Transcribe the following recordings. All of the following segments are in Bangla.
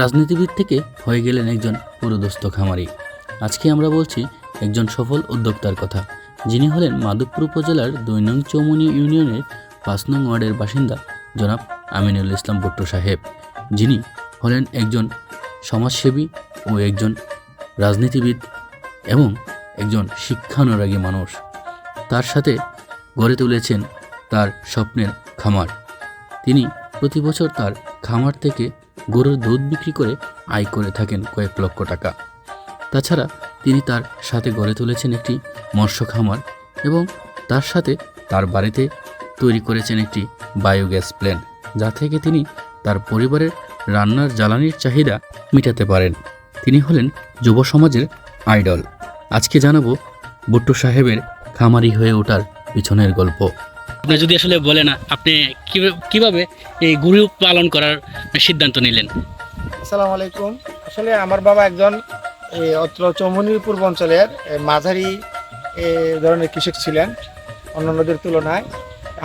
রাজনীতিবিদ থেকে হয়ে গেলেন একজন পুরোদস্ত খামারি। আজকে আমরা বলছি একজন সফল উদ্যোক্তার কথা, যিনি হলেন মাধবপুর উপজেলার ২ নং চৌমুহনী ইউনিয়নের ৫ নং ওয়ার্ডের বাসিন্দা জনাব আমিনুল ইসলাম ভুট্টো সাহেব, যিনি হলেন একজন সমাজসেবী ও একজন রাজনীতিবিদ এবং একজন শিক্ষানুরাগী মানুষ। তার সাথে গড়ে তুলেছেন তার স্বপ্নের খামার। তিনি প্রতি বছর তার খামার থেকে গরুর দুধ বিক্রি করে আয় করে থাকেন কয়েক লক্ষ টাকা। তাছাড়া তিনি তার সাথে গড়ে তুলেছেন একটি মৎস্য খামার এবং তার সাথে তার বাড়িতে তৈরি করেছেন একটি বায়োগ্যাস প্ল্যান্ট, যা থেকে তিনি তার পরিবারের রান্নার জ্বালানির চাহিদা মেটাতে পারেন। তিনি হলেন যুব সমাজের আইডল। আজকে জানাবো ভুট্টো সাহেবের খামারি হয়ে ওঠার পিছনের গল্প। আপনি যদি আসলে বলেন আপনি কিভাবে এই গরু পালন করার সিদ্ধান্ত নিলেন? আসসালামু আলাইকুম। আসলে আমার বাবা একজন অত্র চৌমুহনীর পূর্ব অঞ্চলের মাঝারি ধরনের কৃষক ছিলেন অন্যান্যদের তুলনায়।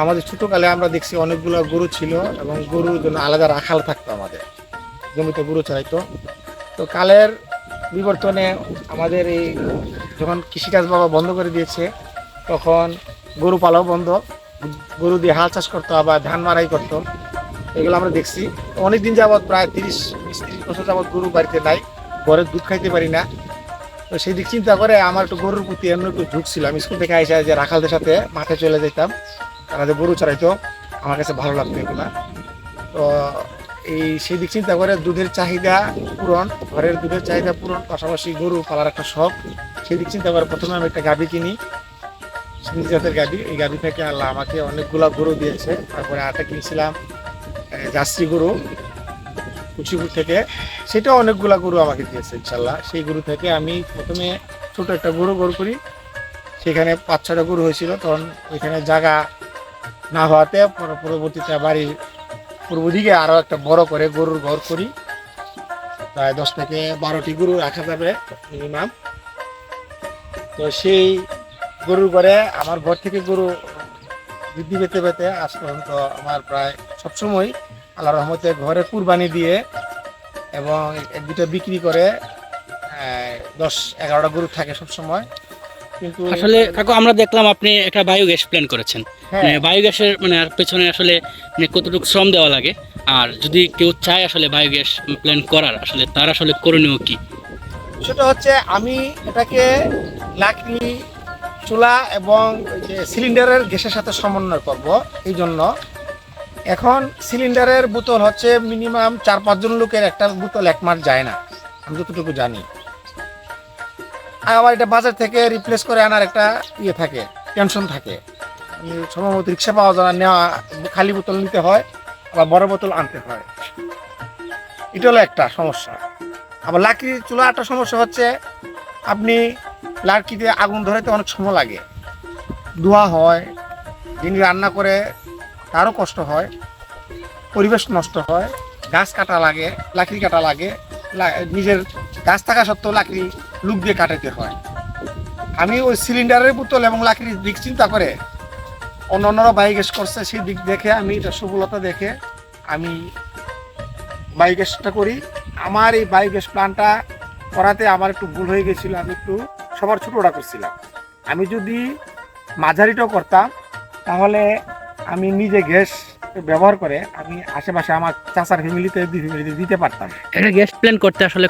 আমাদের ছোটোকালে আমরা দেখছি অনেকগুলো গরু ছিল এবং গরুর জন্য আলাদা রাখাল থাকতো, আমাদের জমিতে গরু চড়াইতো। তো কালের বিবর্তনে আমাদের এই যখন কৃষিকাজ বাবা বন্ধ করে দিয়েছে, তখন গরু পালাও বন্ধ, গরু দিয়ে হাল চাষ করতো, আবার ধান মারাই করতো। এগুলো আমরা দেখছি অনেক দিন যাবৎ, প্রায় 30 বছর যাবৎ গরু বাড়িতে নাই, ঘরে দুধ খাইতে পারি না। তো সেই দিক চিন্তা করে আমার একটু গরুর প্রতি এমন একটু ঝুঁক ছিল। আমি স্কুল থেকে আইসা যে রাখালদের সাথে মাঠে চলে যেতাম, তারা যে গরু চড়াইতো, আমার কাছে ভালো লাগতো এগুলা। তো সেই দিক চিন্তা করে দুধের চাহিদা পূরণ, ঘরের দুধের চাহিদা পূরণ, পাশাপাশি গরু পালার একটা শখ, সেই দিক চিন্তা করে প্রথমে আমি একটা গাভী কিনি, সিন্ধি জাতের গাভী। এই গাভী থেকে আল্লাহ আমাকে অনেকগুলা গরু দিয়েছে। তারপরে আরেকটা কিনছিলাম জার্সি গরু কুচিপুর থেকে, সেটাও অনেকগুলা গরু আমাকে দিয়েছে ইনশাল্লাহ। সেই গরু থেকে আমি প্রথমে ছোট একটা গরু করি, সেখানে ৫-৬টা গরু হয়েছিল। তখন ওইখানে জায়গা না হওয়াতে পরবর্তীতে বাড়ির পূর্ব দিকে আরও একটা বড় করে গরুর ঘর করি, প্রায় 10 থেকে 12টি গরু রাখা যাবে মিনিমাম। তো সেই গরুর ঘরে আমার ঘর থেকে গরু বৃদ্ধি পেতে পেতে আজ পর্যন্ত আমার প্রায় সবসময় আল্লাহর রহমতে ঘরে কুরবানি দিয়ে এবং 1-2টা বিক্রি করে 10-11টা গরু থাকে সবসময়। কিন্তু আসলে কাকু আমরা দেখলাম আপনি একটা বায়োগ্যাস প্ল্যান করেছেন। হ্যাঁ। মানে বায়োগ্যাসের পেছনে আসলে কতটুকু শ্রম দেওয়া লাগে, আর যদি কেউ চায় আসলে বায়োগ্যাস প্ল্যান করার, আসলে তার আসলে করণীয় কি? সেটা হচ্ছে আমি এটাকে লাকড়ি চুলা এবং যে সিলিন্ডারের গ্যাসের সাথে সমন্বয় করব। এই জন্য এখন সিলিন্ডারের বোতল হচ্ছে মিনিমাম 4-5 জন লোকের একটা বোতল 1 মাস যায় না, আমি যতটুকু জানি। আর আবার এটা বাজার থেকে রিপ্লেস করে আনার একটা থাকে, টেনশন থাকে। সম্ভবত রিক্সা পাওয়া যায় না, নেওয়া খালি বোতল নিতে হয়, আবার বড় বোতল আনতে হয়। এটা হলো একটা সমস্যা। আবার লাকড়ির চুলা একটা সমস্যা হচ্ছে, আপনি লাকড়িতে আগুন ধরাতে অনেক সময় লাগে, ধোঁয়া হয়, যিনি রান্না করে তারও কষ্ট হয়, পরিবেশ নষ্ট হয়, গাছ কাটা লাগে, লাকড়ি কাটা লাগে, নিজের গাছ থাকা সত্ত্বেও লাকড়ি লুক দিয়ে কাটাতে হয়। আমি ওই সিলিন্ডারের বোতল এবং লাকড়ির দিক চিন্তা করে অন্যান্যরা বায়োগ্যাস করছে, সেই দিক দেখে আমি এটা সফলতা দেখে আমি বায়োগ্যাসটা করি। আমার এই বায়োগ্যাস প্ল্যান্টটা করাতে আমার একটু ভুল হয়ে গেছিলো, আমি একটু সবার ছোটোটা করছিলাম। আমি যদি মাঝারিটাও করতাম তাহলে আমি নিজে গ্যাস ব্যবহার করে আমি আশেপাশে আমার চাচার ফ্যামিলিতে দিতে পারতাম। এটা গ্যাস প্ল্যান করতে আসলে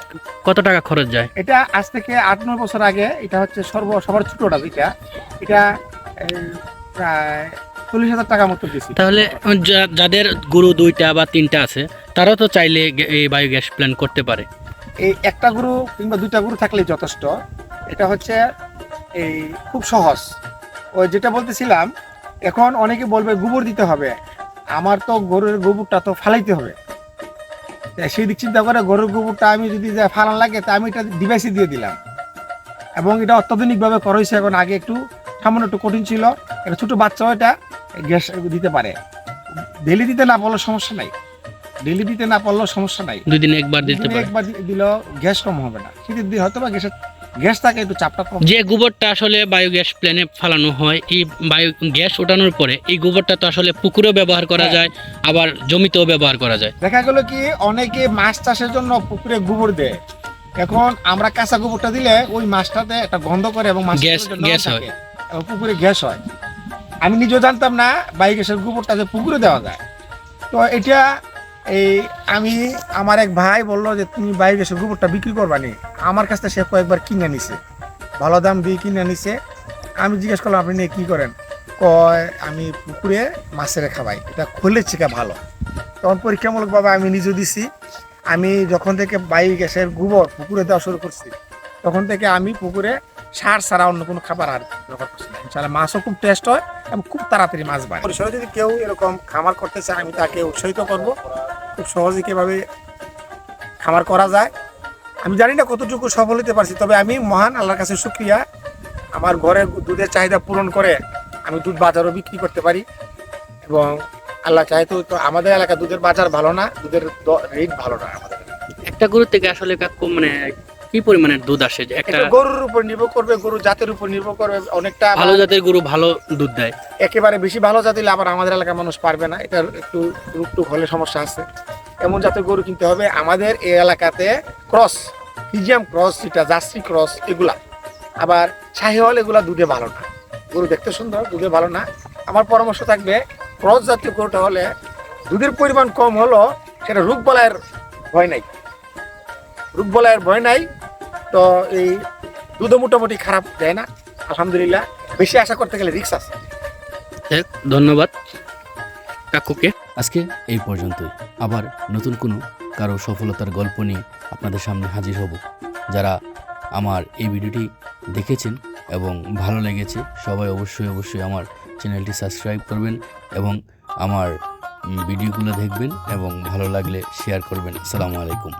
কত টাকা খরচ যায়? এটা আজ থেকে 8-9 বছর আগে, এটা হচ্ছে সবার ছোটোটা, এটা প্রায় 40,000 টাকার মতো দিয়েছি। তাহলে যাদের গরু 2টা বা 3টা আছে, তারাও তো চাইলে এই বায়োগ্যাস প্ল্যান করতে পারে। এই একটা গরু কিংবা 2টা গরু থাকলেই যথেষ্ট। এটা হচ্ছে এই খুব সহজ। ওই যেটা বলতেছিলাম, এখন অনেকে বলবে গোবর দিতে হবে, আমার তো গরুর গোবরটা তো ফালাইতে হবে। সেই দিক চিন্তা করে গরুর গোবরটা আমি যদি ফালান লাগে, তা আমি এটা ডিভাইসে দিয়ে দিলাম এবং এটা অত্যাধুনিকভাবে করা হয়েছে। এখন আগে একটু সামান্য একটু কঠিন ছিল, একটা ছোটো বাচ্চাও এটা গ্যাস দিতে পারে। ডেলি দিতে না পারলেও সমস্যা নাই, 2 দিনে একবার দিলেও গ্যাস কম হবে না। শীতের দিন হয়তো বা গ্যাসের গ্যাস থাকে একটু চাপটা কম। যে গোবরটা আসলে বায়োগ্যাস প্ল্যানে ফালানো হয়, এই বায়োগ্যাস ওঠানোর পরে এই গোবরটা তো আসলে পুকুরেও ব্যবহার করা হ্যাঁ। যায়, আবার জমিতেও ব্যবহার করা যায়। দেখা গেল কি অনেকে মাছ চাষের জন্য পুকুরে গোবর দেয়, এখন আমরা কাঁচা গোবরটা দিলে ওই মাছটাতে একটা গন্ধ করে এবং মাছ গ্যাস হয়। এবং পুকুরে গ্যাস হয়। আমি নিজেও জানতাম না বায়োগ্যাসের গোবরটা যে পুকুরে দেওয়া যায়। তো এটা আমি আমার এক ভাই বললো যে তুমি বায়োগ্যাসের গোবরটা বিক্রি করবা নি, আমার কাছ থেকে সে কয়েকবার কিনে নিছে, ভালো দাম দিয়ে কিনে নিছে। আমি জিজ্ঞেস করলাম আপনি নিয়ে কী করেন, কয় আমি পুকুরে মাছের খাওয়াই, এটা খোলের চিকা ভালো। তখন পরীক্ষামূলকভাবে আমি নিজেও দিছি। আমি যখন থেকে বায়োগ্যাসের গোবর পুকুরে দেওয়া শুরু করছি তখন থেকে আমি পুকুরে সার ছাড়া অন্য কোনো খাবার আর ব্যবহার করছি না। ইনশাআল্লাহ মাছও খুব টেস্ট হয় এবং খুব তাড়াতাড়ি মাছ বাড়ে। পরিসরে যদি কেউ এরকম খামার করতে চায় আমি তাকে উৎসাহিত করব, খুব সহজে কীভাবে খামার করা যায়। আমি জানি না কতটুকু সফল হতে পারছি, তবে আমি মহান আল্লাহর কাছে শুকরিয়া, আমার ঘরে দুধের চাহিদা পূরণ করে আমি দুধ বাজারও বিক্রি করতে পারি। এবং আল্লাহ চাইতো তো আমাদের এলাকা দুধের বাজার ভালো না, দুধের রেট ভালো না আমাদের। একটা গরু থেকে আসলে কাকু মানে কি পরিমাণের দুধ আসে? যে একটা এটা গরুর উপর নির্ভর করবে, গরু জাতের উপর নির্ভর করবে। অনেকটা ভালো জাতের গরু ভালো দুধ দেয়, একেবারে বেশি ভালো জাত হলে আবার আমাদের এলাকার মানুষ পারবে না, এটার একটু রূপটুক হলে সমস্যা আছে। এমন জাতের গরু কিনতে হবে আমাদের এই এলাকাতে, ক্রস ফিজিয়াম ক্রস, যেটা জার্সি ক্রস, এগুলা আবার শাহিওয়াল, এগুলা দুধে ভালো না। গরু দেখতে সুন্দর, দুধে ভালো না। আমার পরামর্শ থাকবে ক্রস জাতীয় গরুটা হলে দুধের পরিমাণ কম হলো, সেটা রোগবালাইয়ের ভয় নাই, রোগবালাইয়ের ভয় নাই। তো এই দুধও মোটামুটি খারাপ দেয় না আলহামদুলিল্লাহ। বেশি আশা করতে গেলে রিস্ক আছে। ধন্যবাদ কাকুকে। আজকে এই পর্যন্তই, আবার নতুন কোনো কারো সফলতার গল্প নিয়ে আপনাদের সামনে হাজির হব। যারা আমার এই ভিডিওটি দেখেছেন এবং ভালো লেগেছে সবাই অবশ্যই আমার চ্যানেলটি সাবস্ক্রাইব করবেন এবং আমার ভিডিওগুলো দেখবেন এবং ভালো লাগলে শেয়ার করবেন। আসসালামু আলাইকুম।